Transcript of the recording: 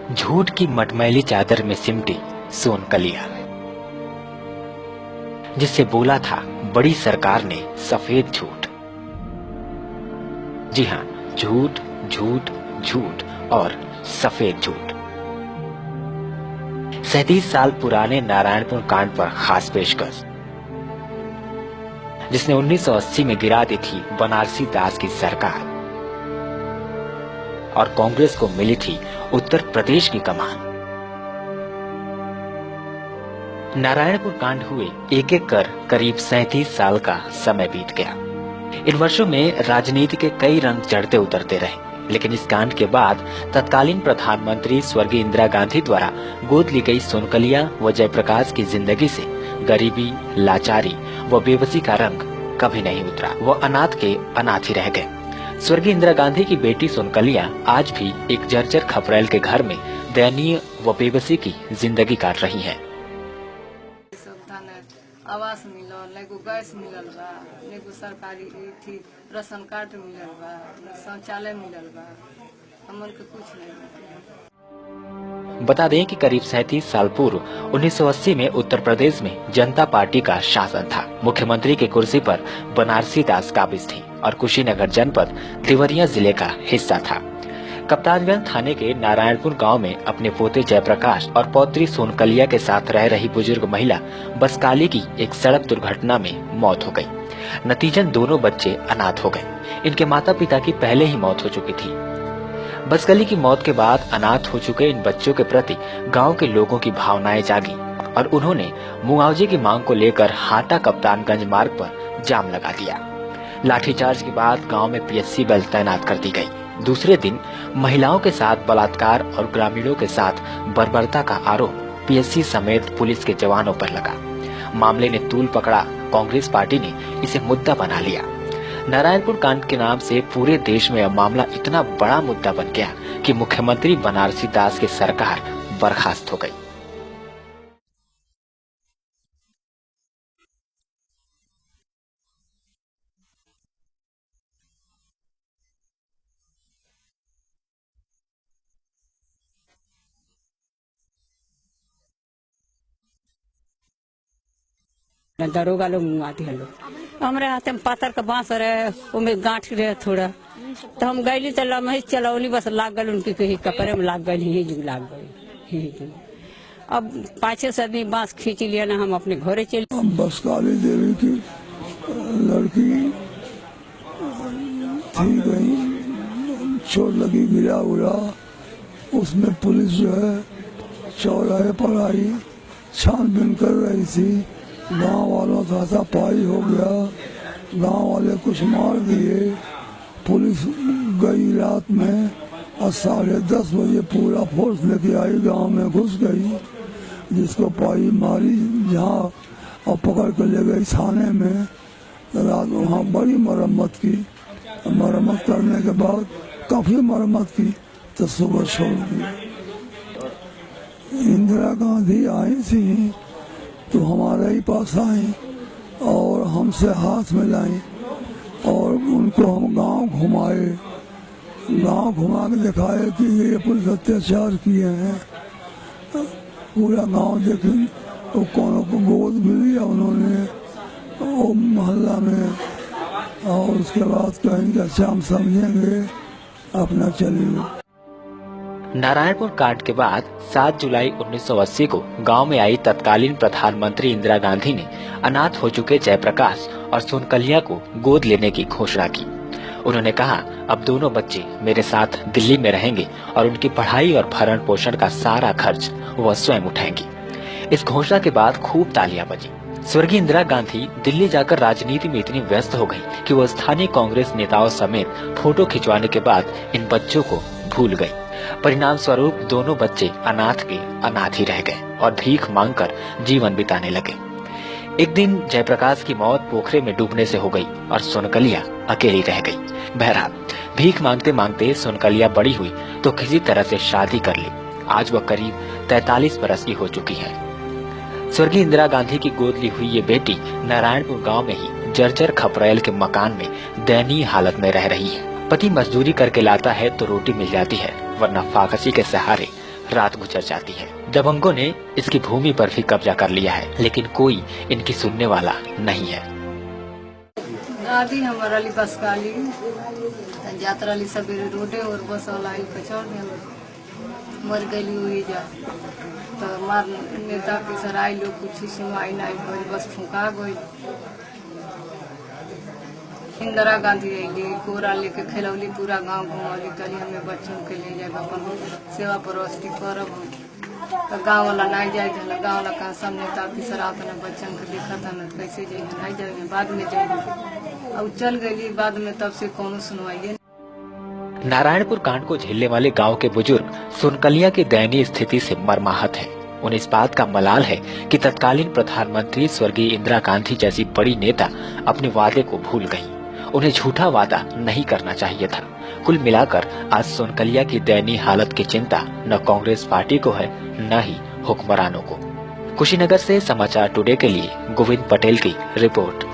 झूठ की मटमैली चादर में सिमटी सोनकलिया, जिससे बोला था बड़ी सरकार ने सफेद झूठ। जी हां, झूठ झूठ झूठ और सफेद झूठ। 37 साल पुराने नारायणपुर कांड पर खास पेशकश, जिसने 1980 में गिरा दी थी बनारसी दास की सरकार और कांग्रेस को मिली थी उत्तर प्रदेश की कमान। नारायणपुर कांड हुए एक एक कर करीब 37 साल का समय बीत गया। इन वर्षों में राजनीति के कई रंग चढ़ते उतरते रहे, लेकिन इस कांड के बाद तत्कालीन प्रधानमंत्री स्वर्गीय इंदिरा गांधी द्वारा गोद ली गई सोनकलिया व जयप्रकाश की जिंदगी से गरीबी, लाचारी व बेबसी का रंग कभी नहीं उतरा। वो अनाथ के अनाथ ही रह गए। स्वर्गीय इंदिरा गांधी की बेटी सोनकलिया आज भी एक जर्जर खपरेल के घर में दयनीय व बेबसी की जिंदगी काट रही हैं। आवास मिलल, एगो गैस मिलल बा, एगो सरकारी थी राशन कार्ड मिलल बा, शौचालय मिलल बा, हमन के कुछ नहीं मिलल। बता दें कि करीब 37 साल पूर्व 1980 में उत्तर प्रदेश में जनता पार्टी का शासन था। मुख्यमंत्री की कुर्सी पर बनारसी दास काबिज थी और कुशीनगर जनपद देवरिया जिले का हिस्सा था। कप्तानगंज थाने के नारायणपुर गांव में अपने पोते जयप्रकाश और पौत्री सोनकलिया के साथ रह रही बुजुर्ग महिला बसकाली की एक सड़क दुर्घटना में मौत हो गई। नतीजन दोनों बच्चे अनाथ हो गए। इनके माता पिता की पहले ही मौत हो चुकी थी। बसकाली की मौत के बाद अनाथ हो चुके इन बच्चों के प्रति गांव के लोगों की भावनाएं जागी और उन्होंने मुआवजे की मांग को लेकर हाटा कप्तानगंज मार्ग पर जाम लगा दिया। लाठीचार्ज के बाद गांव में पीएससी बल तैनात कर दी गई। दूसरे दिन महिलाओं के साथ बलात्कार और ग्रामीणों के साथ बर्बरता का आरोप पीएससी समेत पुलिस के जवानों पर लगा। मामले ने तूल पकड़ा। कांग्रेस पार्टी ने इसे मुद्दा बना लिया। नारायणपुर कांड के नाम से पूरे देश में यह मामला इतना बड़ा मुद्दा बन गया कि मुख्यमंत्री बनारसी दास की सरकार बर्खास्त हो गई। दरोगा लोग मुआती है लोग। हमारे हाथ में पातर का बांस रहे, उनमें गांठ रहे थोड़ा, तो हम गईली तो लम्हे चलौली बस लाग गई, उनकी कहीं कपड़े में लाग गई, ही जुग लाग गई। अब 5-6 आदमी बांस खींच लिया ना, हम अपने घरे चले। हम बसकाली देवी की लड़की थी, गई चोट लगी, गिरा उड़ा, उसमें पुलिस जो है चौराहे पर आई, छानबीन कर रही थी। गांव वालों का हाथापाई हो गया, गांव वाले कुछ मार दिए। पुलिस गई रात में और 10:30 बजे पूरा फोर्स लेके आई, गांव में घुस गई, जिसको पाई मारी जहां और पकड़ कर ले गई थाने में। रात वहाँ बड़ी मरम्मत की। मरम्मत करने के बाद काफी मरम्मत की तो सुबह छोड़ दी। इंदिरा गांधी आई थी तो हमारे ही पास आई और हमसे हाथ मिलाई और उनको हम गांव घुमाए, गांव घुमा के दिखाए कि ये पुलिस अत्याचार किए हैं। पूरा गांव देखे तो कोनो को गोद भी लिया उन्होंने और मोहल्ला में, और उसके बाद कहेंगे अच्छा हम समझेंगे, अपना चलिए। नारायणपुर कांड के बाद 7 जुलाई 1980 को गांव में आई तत्कालीन प्रधानमंत्री इंदिरा गांधी ने अनाथ हो चुके जयप्रकाश और सोनकलिया को गोद लेने की घोषणा की। उन्होंने कहा, अब दोनों बच्चे मेरे साथ दिल्ली में रहेंगे और उनकी पढ़ाई और भरण पोषण का सारा खर्च वह स्वयं उठाएंगी। इस घोषणा के बाद खूब तालियां बजी। स्वर्गीय इंदिरा गांधी दिल्ली जाकर राजनीति में इतनी व्यस्त हो गई कि वो स्थानीय कांग्रेस नेताओं समेत फोटो खिंचवाने के बाद इन बच्चों को भूल गई। परिणाम स्वरूप दोनों बच्चे अनाथ के अनाथ ही रह गए और भीख मांगकर जीवन बिताने लगे। एक दिन जयप्रकाश की मौत पोखरे में डूबने से हो गई और सोनकलिया अकेली रह गई। बहरहाल भीख मांगते मांगते सोनकलिया बड़ी हुई तो किसी तरह से शादी कर ली। आज वह करीब 43 बरस की हो चुकी है। स्वर्गीय इंदिरा गांधी की गोद ली हुई ये बेटी नारायणपुर गांव में ही जर्जर खपरेल के मकान में दयनीय हालत में रह रही है। पति मजदूरी करके लाता है तो रोटी मिल जाती है, वरना फाकसी के सहारे रात गुजर जाती है। दबंगों ने इसकी भूमि पर भी कब्जा कर लिया है, लेकिन कोई इनकी सुनने वाला नहीं है। दादी हमारा ली बस काली यात्रा ली सवेरे रोडे और बस वाला आई पछड़ मर गई हुई जा तो मार नेता के सराय लोग कुछ सुनवाई नहीं भइल, बस फुका गई। इंदिरा गांधी अली कोरा लेके खेलौली, पूरा गांव घुमौली, कली हमें बच्चों के ले जाए अपन सेवा परोसती करब। तो गाँव वाला नहीं जाए, गाँव वाला कहा सब नेता ऑफिसर अपने बच्चन के देखा था न कैसे जाइए, नहीं जाइए, बाद में जाइए। अब चल गई बाद में, तब से कौन सुनवाइए। नारायणपुर कांड को झेलने वाले गांव के बुजुर्ग सोनकलिया की दयनीय स्थिति से मर्माहत हैं। उन्हें इस बात का मलाल है कि तत्कालीन प्रधानमंत्री स्वर्गीय इंदिरा गांधी जैसी बड़ी नेता अपने वादे को भूल गईं। उन्हें झूठा वादा नहीं करना चाहिए था। कुल मिलाकर आज सोनकलिया की दयनीय हालत की चिंता न कांग्रेस पार्टी को है, न ही हुक्मरानों को। कुशीनगर से समाचार टुडे के लिए गोविंद पटेल की रिपोर्ट।